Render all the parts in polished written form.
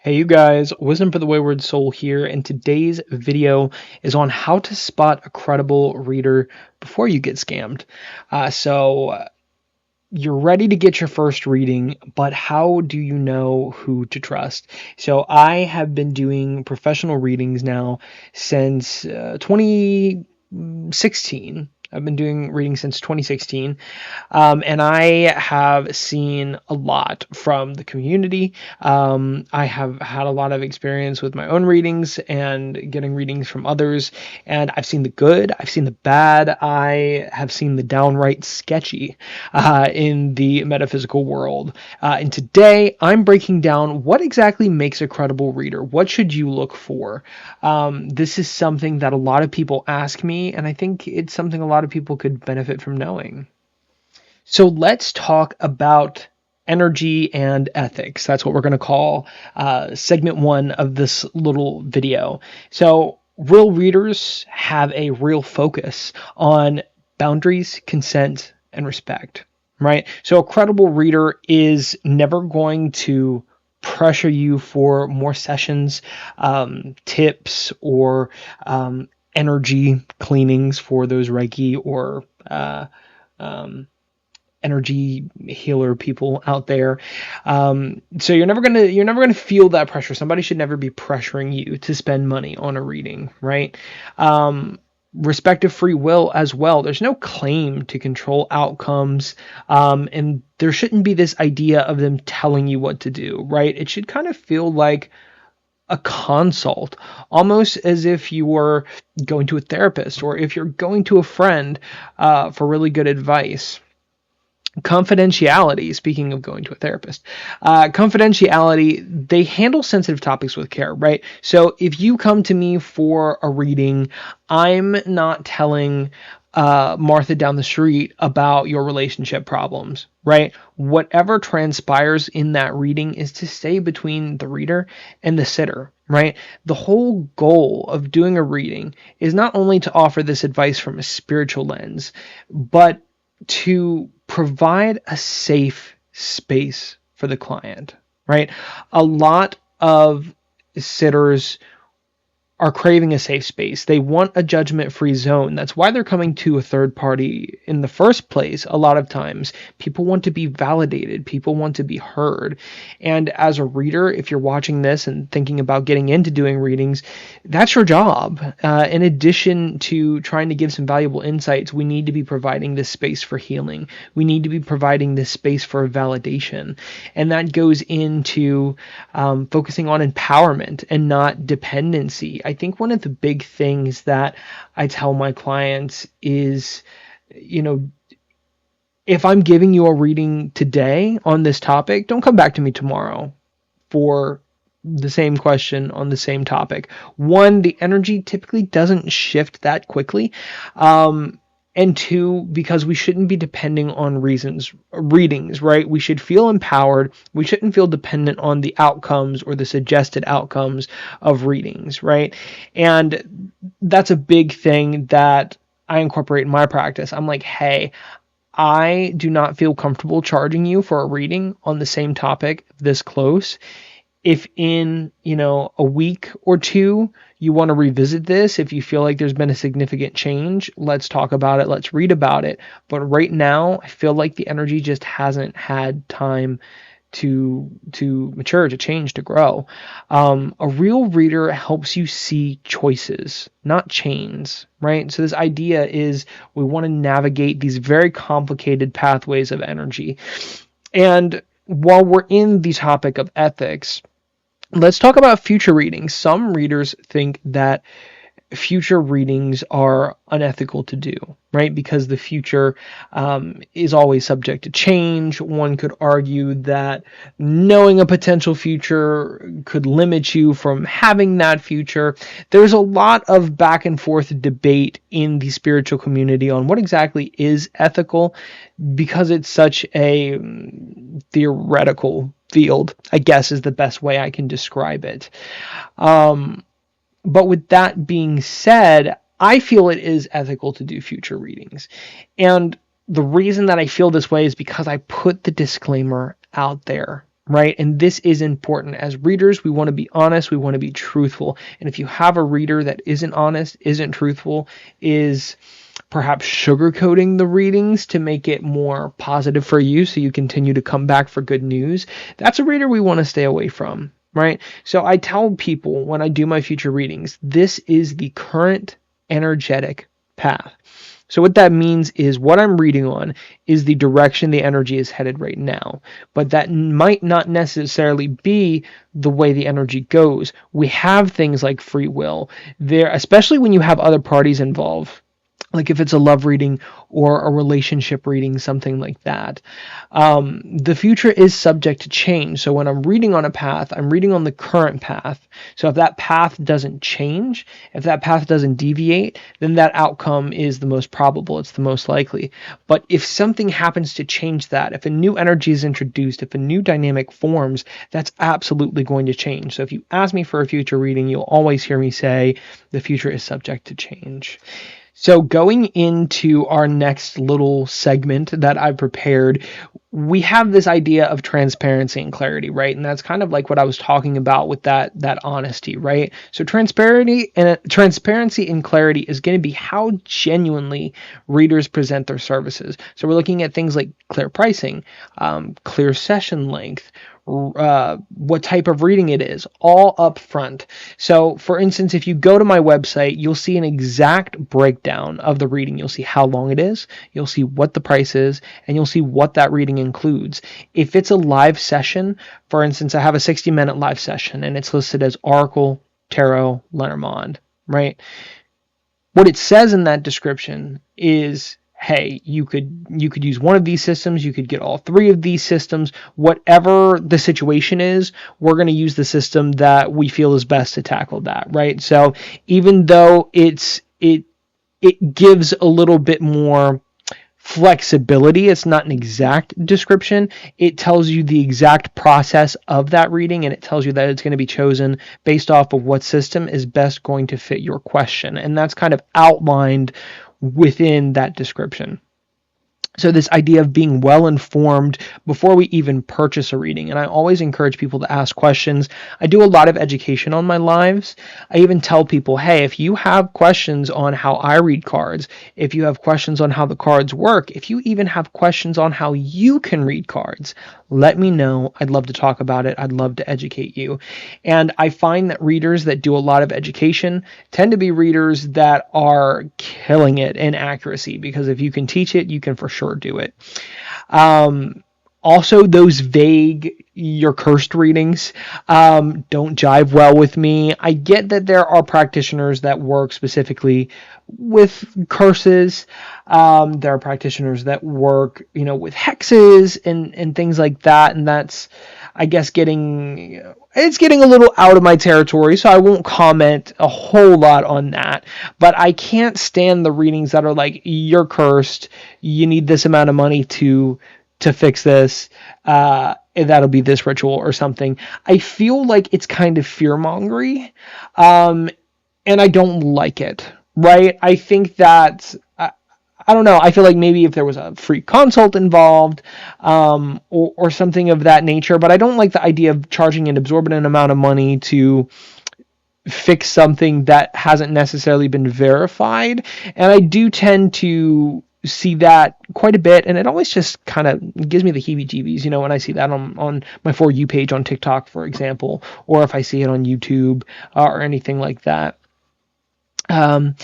Hey you guys, Wisdom for the Wayward Soul here, and today's video is on how to spot a credible reader before you get scammed. So you're ready to get your first reading, but how do you know who to trust? So I have been doing professional readings now since 2016. I've been doing readings since 2016. And I have seen a lot from the community. I have had a lot of experience with my own readings and getting readings from others. And I've seen the good, I've seen the bad, I have seen the downright sketchy in the metaphysical world. And today I'm breaking down what exactly makes a credible reader. What should you look for? This is something that a lot of people ask me, and I think it's something a lot of people could benefit from knowing. So let's talk about energy and ethics. That's what we're going to call segment one of this little video. So real readers have a real focus on boundaries, consent, and respect, right? So a credible reader is never going to pressure you for more sessions, tips, or energy cleanings for those Reiki or um, energy healer people out there. So you're never gonna feel that pressure. Somebody should never be pressuring you to spend money on a reading, right? Respect of free will as well. There's no claim to control outcomes, and there shouldn't be this idea of them telling you what to do, right? It should kind of feel like a consult, almost as if you were going to a therapist or if you're going to a friend for really good advice. Confidentiality, speaking of going to a therapist, confidentiality, they handle sensitive topics with care, right? So if you come to me for a reading, I'm not telling Martha down the street about your relationship problems, right? Whatever transpires in that reading is to stay between the reader and the sitter, right? The whole goal of doing a reading is not only to offer this advice from a spiritual lens, but to provide a safe space for the client, right? A lot of sitters are craving a safe space. They want a judgment-free zone. That's why they're coming to a third party in the first place. A lot of times, people want to be validated. People want to be heard. And as a reader, if you're watching this and thinking about getting into doing readings, that's your job. In addition to trying to give some valuable insights, we need to be providing this space for healing. We need to be providing this space for validation. And that goes into focusing on empowerment and not dependency. I think one of the big things that I tell my clients is, if I'm giving you a reading today on this topic, don't come back to me tomorrow for the same question on the same topic. One, the energy typically doesn't shift that quickly. And two, because we shouldn't be depending on readings, right? We should feel empowered. We shouldn't feel dependent on the outcomes or the suggested outcomes of readings, right? And that's a big thing that I incorporate in my practice. I'm like, hey, I do not feel comfortable charging you for a reading on the same topic this close. If in, a week or two you want to revisit this, if you feel like there's been a significant change, let's talk about it, let's read about it. But right now, I feel like the energy just hasn't had time to mature, to change, to grow. A real reader helps you see choices, not chains, right? So this idea is we want to navigate these very complicated pathways of energy. And while we're in the topic of ethics, let's talk about future readings. Some readers think that future readings are unethical to do, right? Because the future is always subject to change. One could argue that knowing a potential future could limit you from having that future. There's a lot of back and forth debate in the spiritual community on what exactly is ethical, because it's such a theoretical field, I guess, is the best way I can describe it. But with that being said, I feel it is ethical to do future readings. And the reason that I feel this way is because I put the disclaimer out there, right? And this is important. As readers, we want to be honest, we want to be truthful. And if you have a reader that isn't honest, isn't truthful, is perhaps sugarcoating the readings to make it more positive for you so you continue to come back for good news, that's a reader we want to stay away from, right? So I tell people when I do my future readings, this is the current energetic path. So what that means is what I'm reading on is the direction the energy is headed right now. But that might not necessarily be the way the energy goes. We have things like free will there, especially when you have other parties involved. Like if it's a love reading or a relationship reading, something like that. The future is subject to change. So when I'm reading on a path, I'm reading on the current path. So if that path doesn't change, if that path doesn't deviate, then that outcome is the most probable. It's the most likely. But if something happens to change that, if a new energy is introduced, if a new dynamic forms, that's absolutely going to change. So if you ask me for a future reading, you'll always hear me say the future is subject to change. So going into our next little segment that I prepared, we have this idea of transparency and clarity, right? And that's kind of like what I was talking about with that honesty, right? So transparency and clarity is going to be how genuinely readers present their services. So we're looking at things like clear pricing, clear session length, what type of reading it is, all up front. So for instance, if you go to my website, you'll see an exact breakdown of the reading. You'll see how long it is, you'll see what the price is, and you'll see what that reading includes. If it's a live session, for instance, I have a 60-minute live session and it's listed as Oracle, Tarot, Lenormand, right? What it says in that description is, hey, you could use one of these systems, you could get all three of these systems, whatever the situation is, we're going to use the system that we feel is best to tackle that, right? So even though it gives a little bit more flexibility, it's not an exact description, it tells you the exact process of that reading, and it tells you that it's going to be chosen based off of what system is best going to fit your question, and that's kind of outlined within that description. So this idea of being well informed before we even purchase a reading. And I always encourage people to ask questions. I do a lot of education on my lives. I even tell people, hey, if you have questions on how I read cards, if you have questions on how the cards work, if you even have questions on how you can read cards, let me know. I'd love to talk about it. I'd love to educate you. And I find that readers that do a lot of education tend to be readers that are killing it in accuracy, because if you can teach it, you can for sure do it. Also, those vague, you're cursed readings don't jive well with me. I get that there are practitioners that work specifically with curses. There are practitioners that work, with hexes and things like that. And that's, I guess, getting a little out of my territory, so I won't comment a whole lot on that. But I can't stand the readings that are like, you're cursed, you need this amount of money to fix this, that'll be this ritual or something. I feel like it's kind of fear-mongery, and I don't like it, right? I think that, I don't know, I feel like maybe if there was a free consult involved, or something of that nature, but I don't like the idea of charging an exorbitant amount of money to fix something that hasn't necessarily been verified. And I do tend to see that quite a bit, and it always just kind of gives me the heebie-jeebies, when I see that on my For You page on TikTok, for example, or if I see it on YouTube, or anything like that. And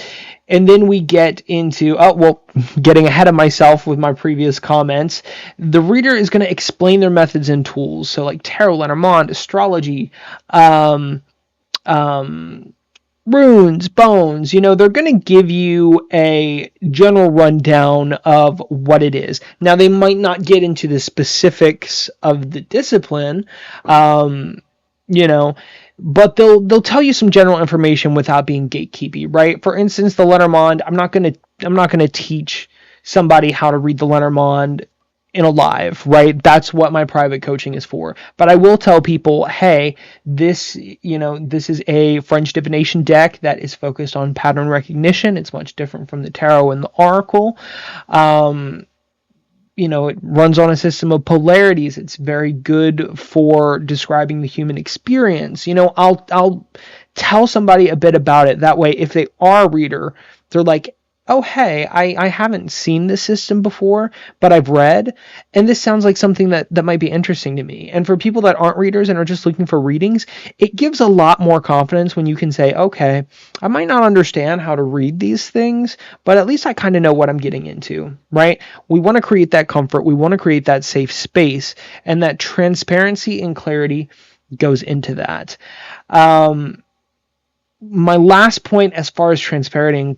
then we get into, getting ahead of myself with my previous comments, the reader is going to explain their methods and tools. So like Tarot, Lenormand, astrology, runes, bones, they're going to give you a general rundown of what it is. Now, they might not get into the specifics of the discipline, but they'll tell you some general information without being gatekeepy, right? For instance, the Lenormand, I'm not going to teach somebody how to read the Lenormand in a live, right? That's what my private coaching is for. But I will tell people, hey, this is a French divination deck that is focused on pattern recognition. It's much different from the tarot and the oracle. it runs on a system of polarities. It's very good for describing the human experience. I'll tell somebody a bit about it. That way, if they are a reader, they're like, oh, hey, I haven't seen this system before, but I've read, and this sounds like something that might be interesting to me. And for people that aren't readers and are just looking for readings, it gives a lot more confidence when you can say, okay, I might not understand how to read these things, but at least I kind of know what I'm getting into, right? We want to create that comfort. We want to create that safe space, and that transparency and clarity goes into that. My last point as far as transparency,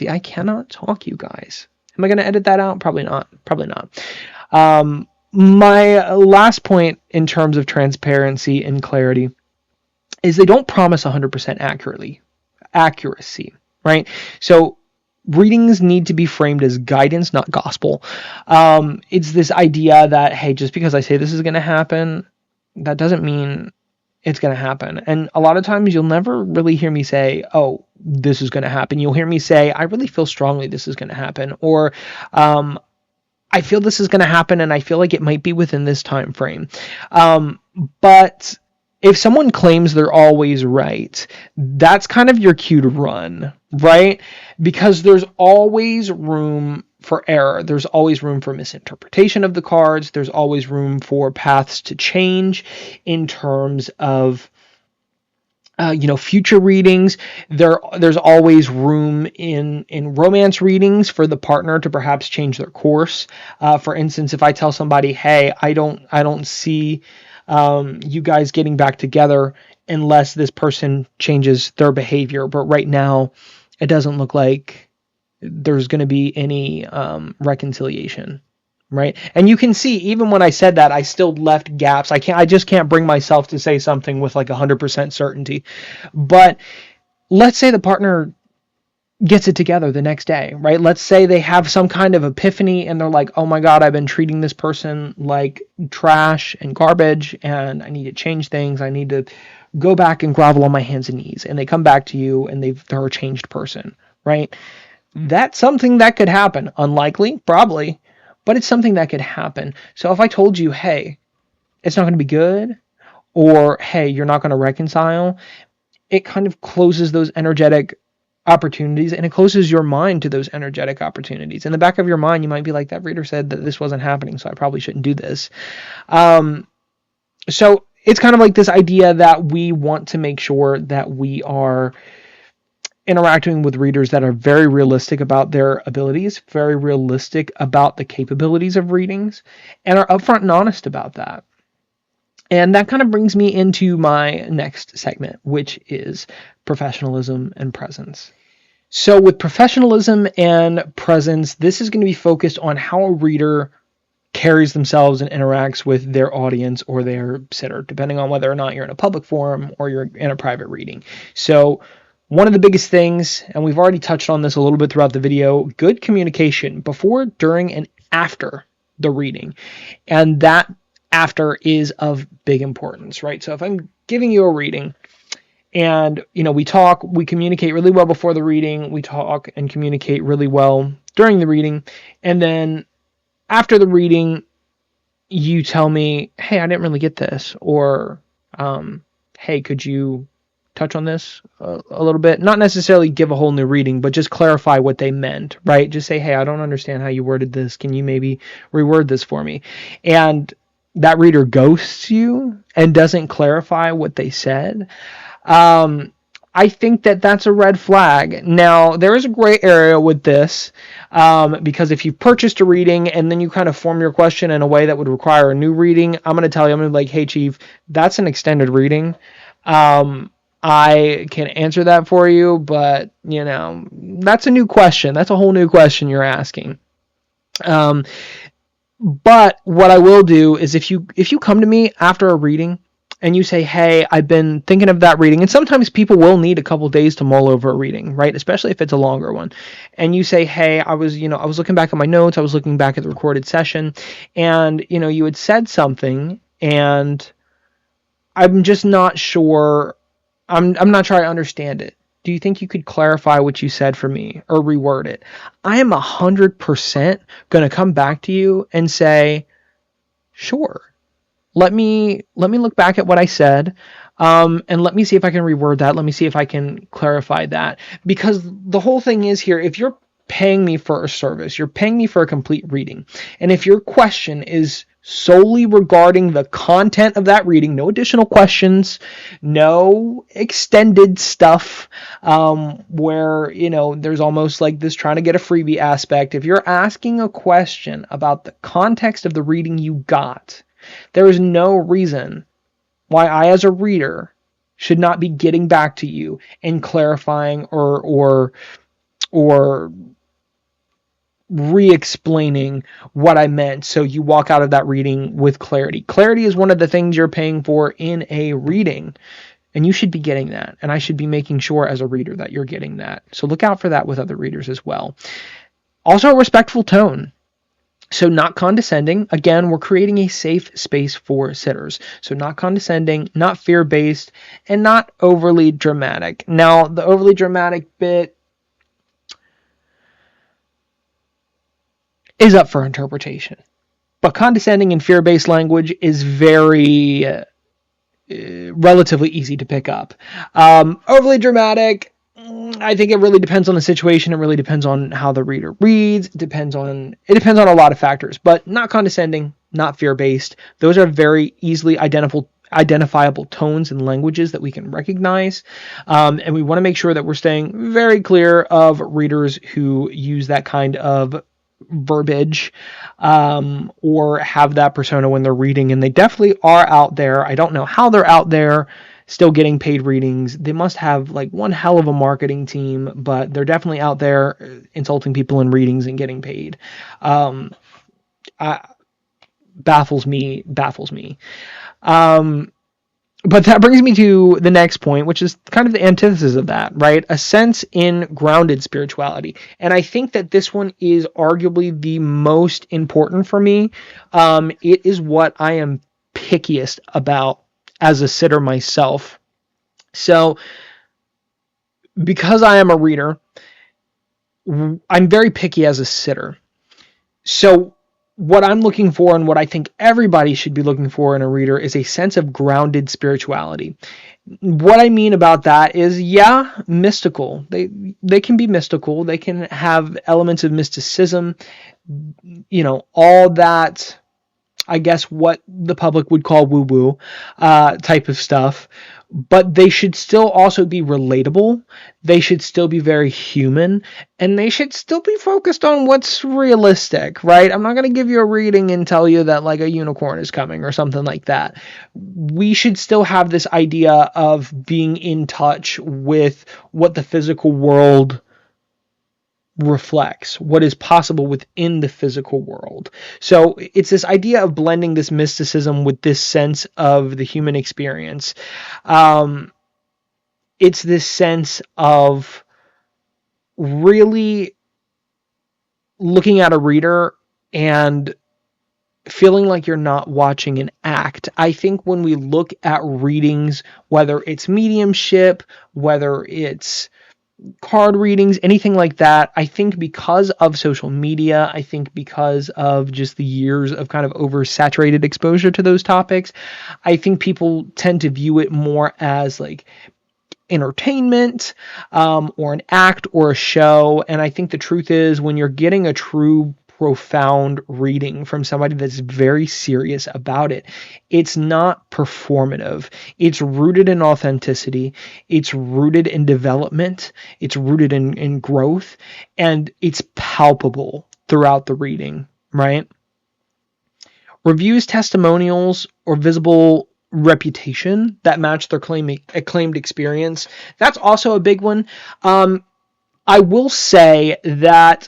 I cannot talk, you guys. Am I going to edit that out? Probably not. My last point in terms of transparency and clarity is they don't promise 100% accuracy, right? So readings need to be framed as guidance, not gospel. It's this idea that, hey, just because I say this is going to happen, that doesn't mean it's going to happen. And a lot of times you'll never really hear me say, oh, this is going to happen. You'll hear me say, I really feel strongly this is going to happen. Or, I feel this is going to happen and I feel like it might be within this time frame. But if someone claims they're always right, that's kind of your cue to run, right? Because there's always room for error. There's always room for misinterpretation of the cards. There's always room for paths to change in terms of future readings. There's always room in romance readings for the partner to perhaps change their course. For instance, if I tell somebody, hey, I don't see you guys getting back together unless this person changes their behavior, but right now it doesn't look like there's going to be any reconciliation, right? And you can see, even when I said that, I still left gaps. I just can't bring myself to say something with like 100% certainty. But let's say the partner gets it together the next day, right? Let's say they have some kind of epiphany and they're like, oh my God, I've been treating this person like trash and garbage and I need to change things. I need to go back and grovel on my hands and knees. And they come back to you and they're a changed person, right? That's something that could happen. Unlikely, probably, but it's something that could happen. So if I told you, hey, it's not going to be good, or hey, you're not going to reconcile, it kind of closes those energetic opportunities, and it closes your mind to those energetic opportunities. In the back of your mind, you might be like, that reader said that this wasn't happening, so I probably shouldn't do this. So it's kind of like this idea that we want to make sure that we are interacting with readers that are very realistic about their abilities, very realistic about the capabilities of readings, and are upfront and honest about that. And that kind of brings me into my next segment, which is professionalism and presence. So with professionalism and presence, this is going to be focused on how a reader carries themselves and interacts with their audience or their sitter, depending on whether or not you're in a public forum or you're in a private reading. So one of the biggest things, and we've already touched on this a little bit throughout the video, good communication before, during, and after the reading. And that after is of big importance, right? So if I'm giving you a reading and, we communicate really well before the reading, we talk and communicate really well during the reading, and then after the reading, you tell me, hey, I didn't really get this, or, hey, could you touch on this a little bit? Not necessarily give a whole new reading, but just clarify what they meant, right? Just say, hey, I don't understand how you worded this. Can you maybe reword this for me? And that reader ghosts you and doesn't clarify what they said. I think that that's a red flag. Now, there is a gray area with this, because if you purchased a reading and then you kind of form your question in a way that would require a new reading, I'm going to tell you, I'm going to be like, hey, Chief, that's an extended reading. I can answer that for you, but, that's a new question. That's a whole new question you're asking. But what I will do is if you come to me after a reading and you say, hey, I've been thinking of that reading, and sometimes people will need a couple days to mull over a reading, right? Especially if it's a longer one. And you say, hey, I was looking back at my notes, I was looking back at the recorded session, and, you had said something, and I'm just not sure, I'm not sure I understand it. Do you think you could clarify what you said for me or reword it? I am 100% going to come back to you and say, sure. Let me look back at what I said, and let me see if I can reword that. Let me see if I can clarify that. Because the whole thing is here, if you're paying me for a service, you're paying me for a complete reading, and if your question is solely regarding the content of that reading, no additional questions, no extended stuff, where, there's almost like this trying to get a freebie aspect. If you're asking a question about the context of the reading you got, there is no reason why I, as a reader, should not be getting back to you and clarifying or re-explaining what I meant, so you walk out of that reading with clarity. Clarity is one of the things you're paying for in a reading, and you should be getting that. And I should be making sure as a reader that you're getting that. So look out for that with other readers as well. Also, a respectful tone. So not condescending. Again, we're creating a safe space for sitters. So not condescending, not fear-based, and not overly dramatic. Now, the overly dramatic bit is up for interpretation. But condescending and fear-based language is very relatively easy to pick up. Overly dramatic, I think it really depends on the situation. It really depends on how the reader reads. It depends on a lot of factors, but not condescending, not fear-based. Those are very easily identifiable tones and languages that we can recognize. And we want to make sure that we're staying very clear of readers who use that kind of verbiage, or have that persona when they're reading, and they definitely are out there. I don't know how they're out there still getting paid readings. They must have like one hell of a marketing team, but they're definitely out there insulting people in readings and getting paid. Baffles me. But that brings me to the next point, which is kind of the antithesis of that, right? A sense in grounded spirituality. And I think that this one is arguably the most important for me. It is what I am pickiest about as a sitter myself. So, because I am a reader, I'm very picky as a sitter. So, what I'm looking for, and what I think everybody should be looking for in a reader, is a sense of grounded spirituality. What I mean about that is, mystical. They can be mystical. They can have elements of mysticism, all that, I guess, what the public would call woo-woo type of stuff. But they should still also be relatable. They should still be very human. And they should still be focused on what's realistic, right? I'm not going to give you a reading and tell you that like a unicorn is coming or something like that. We should still have this idea of being in touch with what the physical world reflects, what is possible within the physical world. So it's this idea of blending this mysticism with this sense of the human experience. It's this sense of really looking at a reader and feeling like you're not watching an act. I think when we look at readings, whether it's mediumship, whether it's card readings, anything like that, I think because of social media, I think because of just the years of kind of oversaturated exposure to those topics, I think people tend to view it more as like entertainment, or an act or a show. And I think the truth is, when you're getting a true profound reading from somebody that's very serious about it, it's not performative. It's rooted in authenticity. It's rooted in development. It's rooted in growth, and it's palpable throughout the reading, right? Reviews, testimonials, or visible reputation that match their acclaimed experience. That's also a big one. I will say that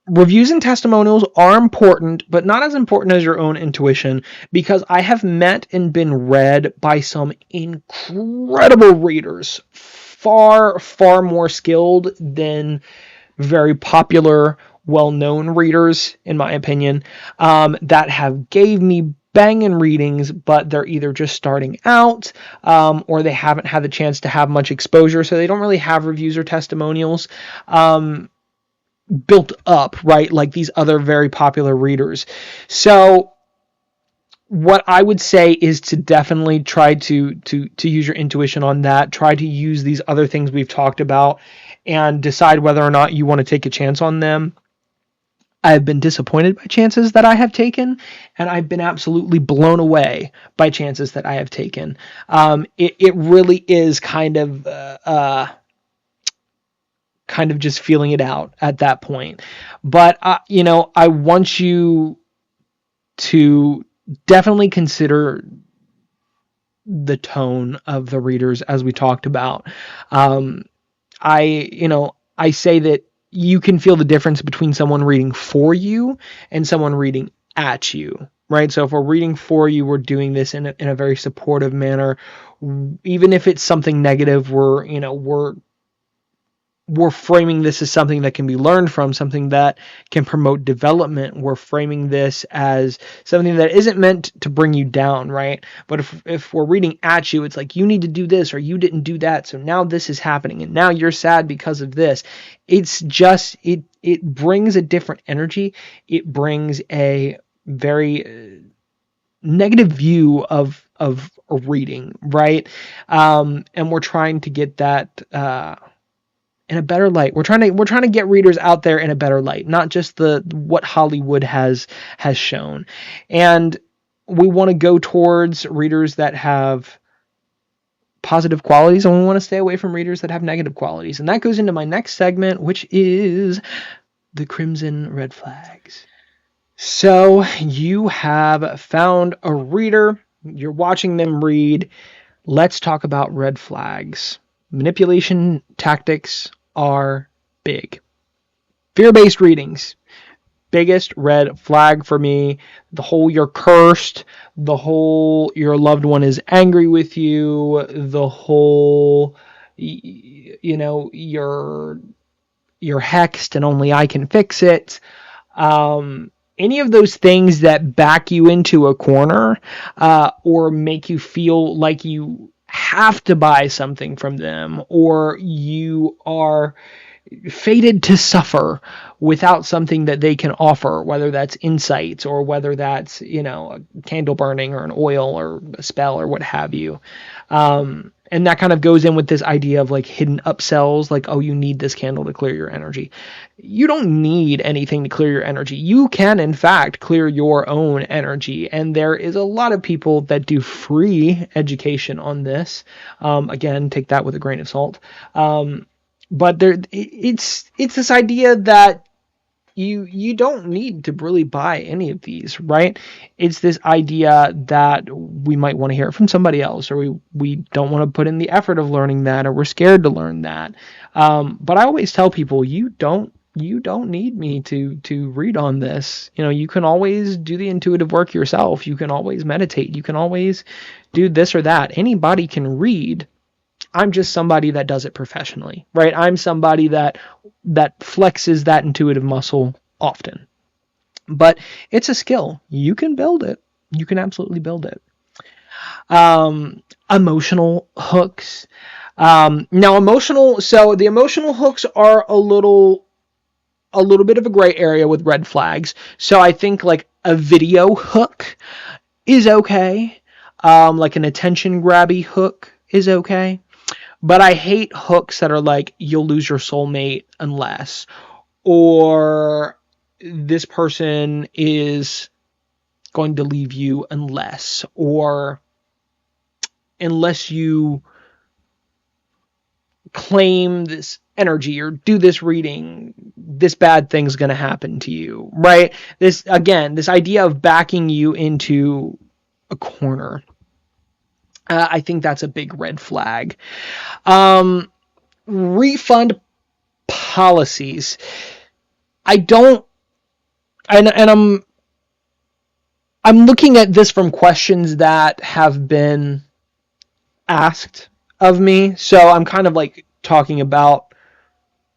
reviews and testimonials are important, but not as important as your own intuition, because I have met and been read by some incredible readers, far, far more skilled than very popular, well-known readers, in my opinion, that have gave me banging readings, but they're either just starting out, or they haven't had the chance to have much exposure, so they don't really have reviews or testimonials built up, right? Like these other very popular readers. So what I would say is to definitely try to use your intuition on that. Try to use these other things we've talked about and decide whether or not you want to take a chance on them. I've been disappointed by chances that I have taken, and I've been absolutely blown away by chances that I have taken. It really is kind of just feeling it out at that point. But I want you to definitely consider the tone of the readers, as we talked about. I say that you can feel the difference between someone reading for you and someone reading at you, right? So if we're reading for you, we're doing this in a very supportive manner. Even if it's something negative, we're framing this as something that can be learned from, something that can promote development. We're framing this as something that isn't meant to bring you down, right? But if we're reading at you, it's like, you need to do this or you didn't do that, so now this is happening and now you're sad because of this. It's just, it brings a different energy. It brings a very negative view of a reading, right? And we're trying to get that in a better light. We're trying to get readers out there in a better light, not just what Hollywood has shown. And we want to go towards readers that have positive qualities, and we want to stay away from readers that have negative qualities. And that goes into my next segment, which is the crimson red flags. So you have found a reader, you're watching them read. Let's talk about red flags. Manipulation tactics are big. Fear-based readings, biggest red flag for me. The whole you're cursed, the whole your loved one is angry with you, the whole you're hexed and only I can fix it. Any of those things that back you into a corner or make you feel like you have to buy something from them, or you are fated to suffer without something that they can offer, whether that's insights or whether that's a candle burning or an oil or a spell or what have you. And that kind of goes in with this idea of like hidden upsells, like, oh, you need this candle to clear your energy. You don't need anything to clear your energy. You can, in fact, clear your own energy. And there is a lot of people that do free education on this. Again, take that with a grain of salt. But it's this idea that you don't need to really buy any of these, right? It's this idea that we might want to hear it from somebody else, or we don't want to put in the effort of learning that, or we're scared to learn that. But I always tell people, you don't need me to read on this. You can always do the intuitive work yourself. You can always meditate. You can always do this or that. Anybody can read. I'm just somebody that does it professionally, right? I'm somebody that flexes that intuitive muscle often. But it's a skill. You can build it. You can absolutely build it. Emotional hooks. So the emotional hooks are a little bit of a gray area with red flags. So I think like a video hook is okay. Like an attention grabby hook is okay. But I hate hooks that are like, you'll lose your soulmate unless, or this person is going to leave you unless, or unless you claim this energy or do this reading, this bad thing's going to happen to you, right? This idea of backing you into a corner. I think that's a big red flag. Refund policies. I'm looking at this from questions that have been asked of me. So I'm kind of like talking about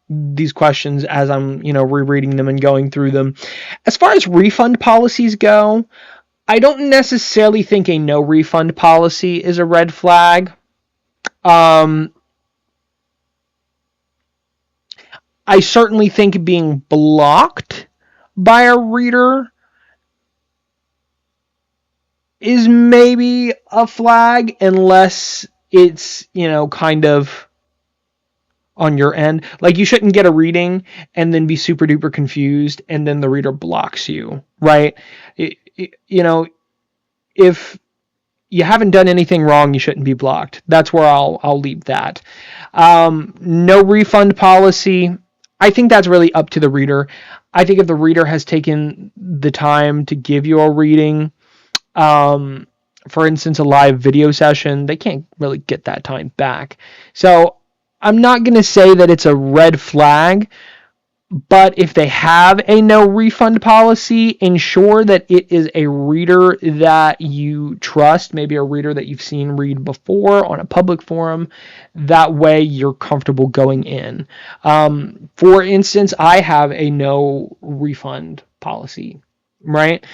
these questions as I'm, rereading them and going through them. As far as refund policies go, I don't necessarily think a no refund policy is a red flag. Um, I certainly think being blocked by a reader is maybe a flag, unless it's, kind of on your end. Like, you shouldn't get a reading and then be super duper confused and then the reader blocks you, right? If you haven't done anything wrong, you shouldn't be blocked. That's where I'll leave that. No refund policy. I think that's really up to the reader. I think if the reader has taken the time to give you a reading, for instance, a live video session, they can't really get that time back. So I'm not going to say that it's a red flag, but if they have a no refund policy, ensure that it is a reader that you trust, maybe a reader that you've seen read before on a public forum. That way you're comfortable going in. For instance, I have a no refund policy, right?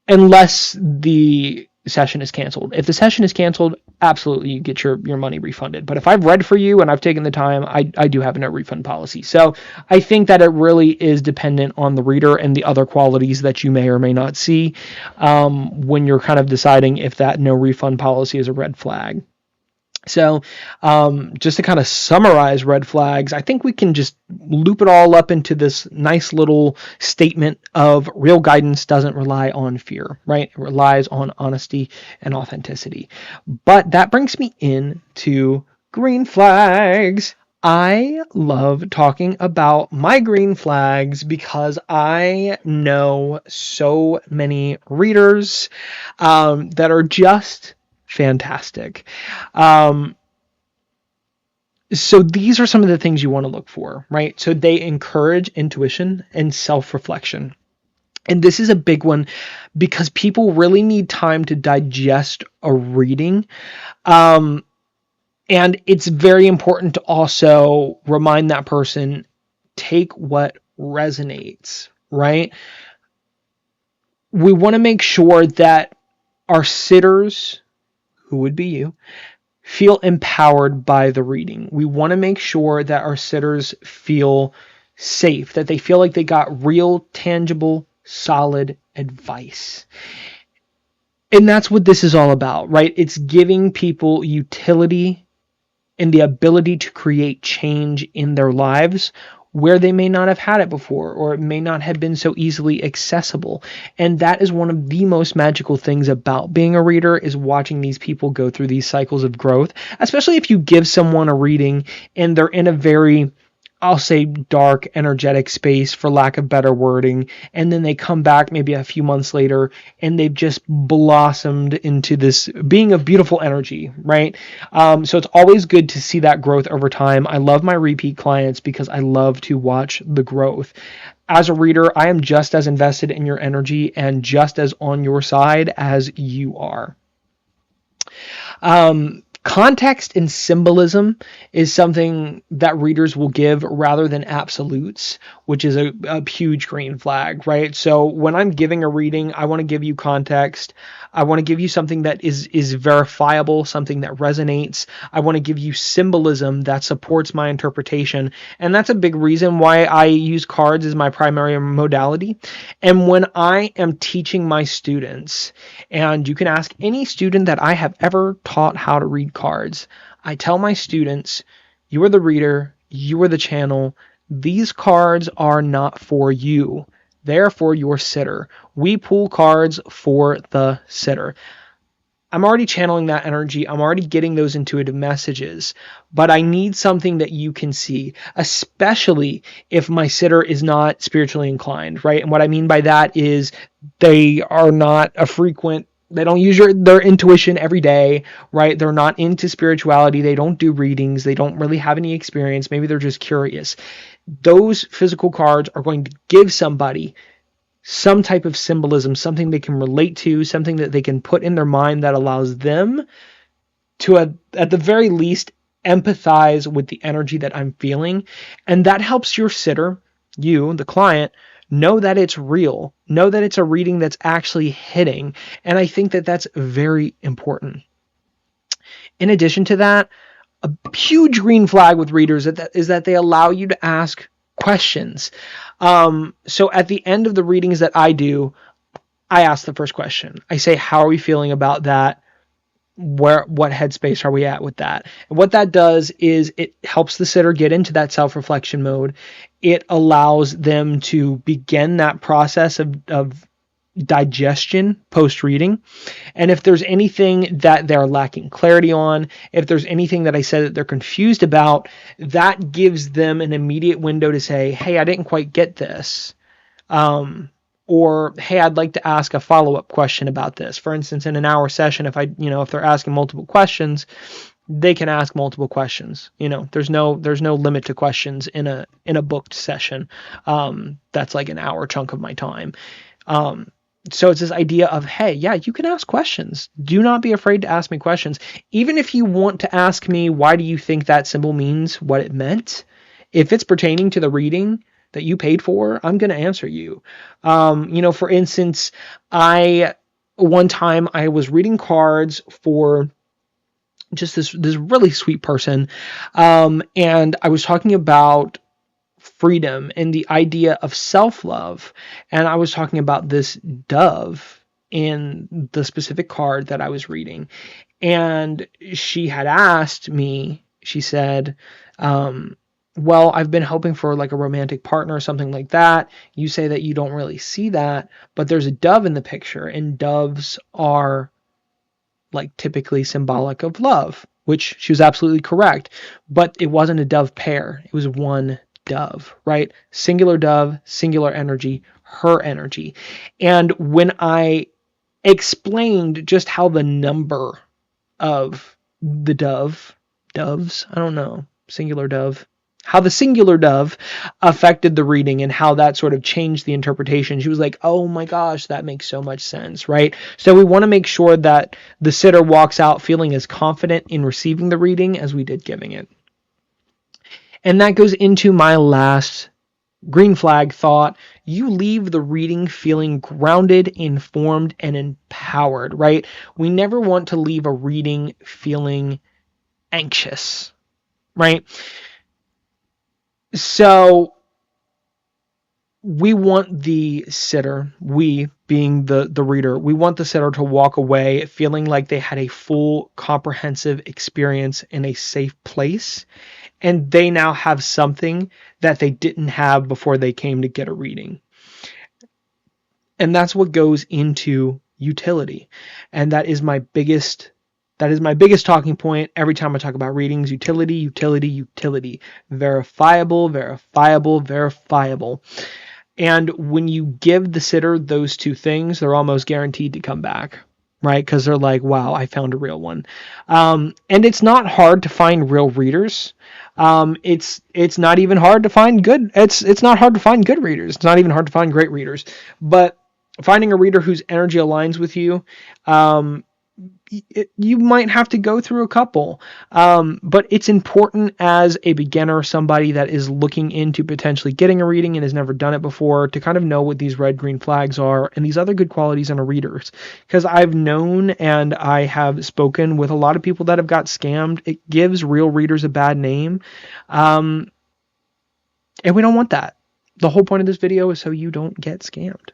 Unless the session is canceled. If the session is canceled, absolutely you get your money refunded. But if I've read for you and I've taken the time, I do have a no refund policy. So I think that it really is dependent on the reader and the other qualities that you may or may not see when you're kind of deciding if that no refund policy is a red flag. So just to kind of summarize red flags, I think we can just loop it all up into this nice little statement of real guidance doesn't rely on fear, right? It relies on honesty and authenticity. But that brings me into green flags. I love talking about my green flags because I know so many readers that are just fantastic. So these are some of the things you want to look for, right? So they encourage intuition and self-reflection. And this is a big one because people really need time to digest a reading. And it's very important to also remind that person, take what resonates, right? We want to make sure that our sitters, who would be you, feel empowered by the reading. We want to make sure that our sitters feel safe, that they feel like they got real, tangible, solid advice. And that's what this is all about, right? It's giving people utility and the ability to create change in their lives where they may not have had it before, or it may not have been so easily accessible. And that is one of the most magical things about being a reader, is watching these people go through these cycles of growth, especially if you give someone a reading and they're in a very, I'll say, dark, energetic space, for lack of better wording, and then they come back maybe a few months later and they've just blossomed into this being of beautiful energy, right? So it's always good to see that growth over time. I love my repeat clients because I love to watch the growth. As a reader, I am just as invested in your energy and just as on your side as you are. Context and symbolism is something that readers will give rather than absolutes, which is a huge green flag, right? So when I'm giving a reading, I want to give you context. I want to give you something that is verifiable, something that resonates. I want to give you symbolism that supports my interpretation. And that's a big reason why I use cards as my primary modality. And when I am teaching my students, and you can ask any student that I have ever taught how to read cards, I tell my students, you are the reader, you are the channel. These cards are not for you. They're for your sitter. We pull cards for the sitter. I'm already channeling that energy. I'm already getting those intuitive messages, but I need something that you can see, especially if my sitter is not spiritually inclined, right? And what I mean by that is they are not a frequent, they don't use their intuition every day, right? They're not into spirituality. They don't do readings. They don't really have any experience. Maybe they're just curious. Those physical cards are going to give somebody some type of symbolism, something they can relate to, something that they can put in their mind that allows them to, at the very least, empathize with the energy that I'm feeling. And that helps your sitter, you, the client, Know that it's real. Know that it's a reading that's actually hitting. And I think that that's very important. In addition to that, a huge green flag with readers is that they allow you to ask questions. So at the end of the readings that I do, I ask the first question. I say, how are we feeling about that? What headspace are we at with that? And what that does is it helps the sitter get into that self-reflection mode. It allows them to begin that process of digestion post-reading. And if there's anything that they're lacking clarity on, if there's anything that I said that they're confused about, that gives them an immediate window to say, hey, I didn't quite get this. Or, hey, I'd like to ask a follow-up question about this. For instance, in an hour session, if they're asking multiple questions, they can ask multiple questions. There's no limit to questions in a booked session. That's like an hour chunk of my time. So it's this idea of, hey, yeah, you can ask questions. Do not be afraid to ask me questions. Even if you want to ask me, why do you think that symbol means what it meant? If it's pertaining to the reading that you paid for, I'm going to answer you. For instance, one time I was reading cards for just this really sweet person. And I was talking about freedom and the idea of self-love. And I was talking about this dove in the specific card that I was reading. And she had asked me, she said, well, I've been hoping for like a romantic partner or something like that. You say that you don't really see that, but there's a dove in the picture, and doves are like typically symbolic of love, which she was absolutely correct. But it wasn't a dove pair. It was one dove, right? Singular dove, singular energy, her energy. And when I explained just how the number of the doves, I don't know, singular dove, how the singular dove affected the reading and how that sort of changed the interpretation, she was like, oh my gosh, that makes so much sense, right? So we want to make sure that the sitter walks out feeling as confident in receiving the reading as we did giving it. And that goes into my last green flag thought. You leave the reading feeling grounded, informed, and empowered, right? We never want to leave a reading feeling anxious, right? So we want the sitter, we being the reader, we want the sitter to walk away feeling like they had a full, comprehensive experience in a safe place, and they now have something that they didn't have before they came to get a reading. And that's what goes into utility. And that is my biggest talking point every time I talk about readings. Utility, utility, utility. Verifiable, verifiable, verifiable. And when you give the sitter those two things, they're almost guaranteed to come back, right? Because they're like, wow, I found a real one. And it's not hard to find real readers. It's not even hard to find good. It's not hard to find good readers. It's not even hard to find great readers. But finding a reader whose energy aligns with you, you might have to go through a couple, but it's important as a beginner, somebody that is looking into potentially getting a reading and has never done it before, to kind of know what these red, green flags are and these other good qualities in a reader. Because I've known and I have spoken with a lot of people that have got scammed. It gives real readers a bad name, and we don't want that. The whole point of this video is so you don't get scammed.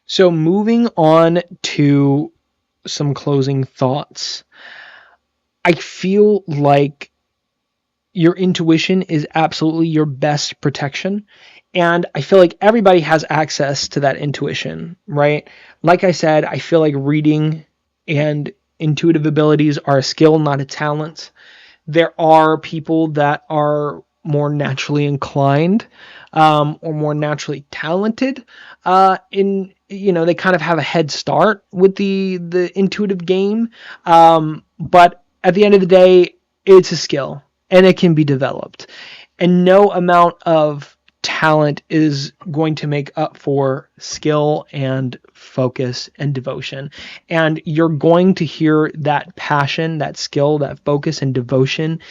So moving on to some closing thoughts. I feel like your intuition is absolutely your best protection. And I feel like everybody has access to that intuition, right? Like I said, I feel like reading and intuitive abilities are a skill, not a talent. There are people that are more naturally inclined or more naturally talented they kind of have a head start with the intuitive game. But at the end of the day, it's a skill and it can be developed. And no amount of talent is going to make up for skill and focus and devotion. And you're going to hear that passion, that skill, that focus and devotion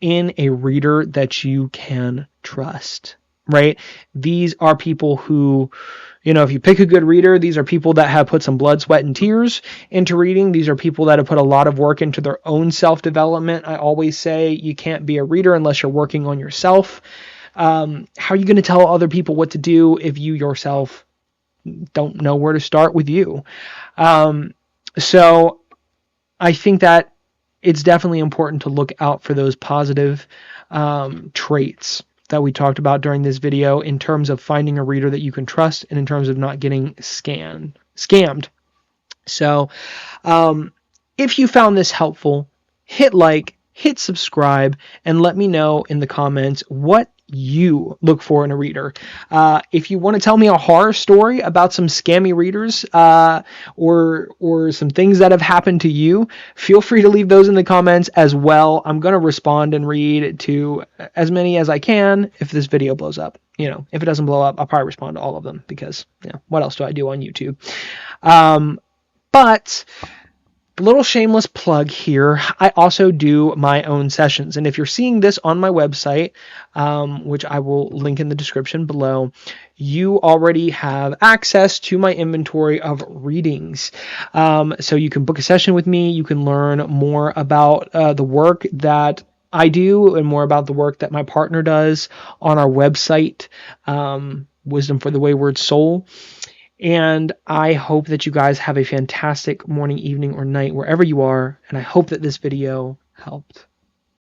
in a reader that you can trust, right? These are people who, if you pick a good reader, these are people that have put some blood, sweat, and tears into reading. These are people that have put a lot of work into their own self-development. I always say you can't be a reader unless you're working on yourself. How are you going to tell other people what to do if you yourself don't know where to start with you? So I think that it's definitely important to look out for those positive traits that we talked about during this video in terms of finding a reader that you can trust and in terms of not getting scammed. So if you found this helpful, hit like, hit subscribe, and let me know in the comments what you look for in a reader. If you want to tell me a horror story about some scammy readers or some things that have happened to you, feel free to leave those in the comments as well. I'm going to respond and read to as many as I can if this video blows up. If it doesn't blow up, I'll probably respond to all of them because, what else do I do on YouTube? But a little shameless plug here, I also do my own sessions. And if you're seeing this on my website, which I will link in the description below, you already have access to my inventory of readings. So you can book a session with me. You can learn more about the work that I do and more about the work that my partner does on our website, Wisdom for the Wayward Soul. And I hope that you guys have a fantastic morning, evening, or night, wherever you are. And I hope that this video helped.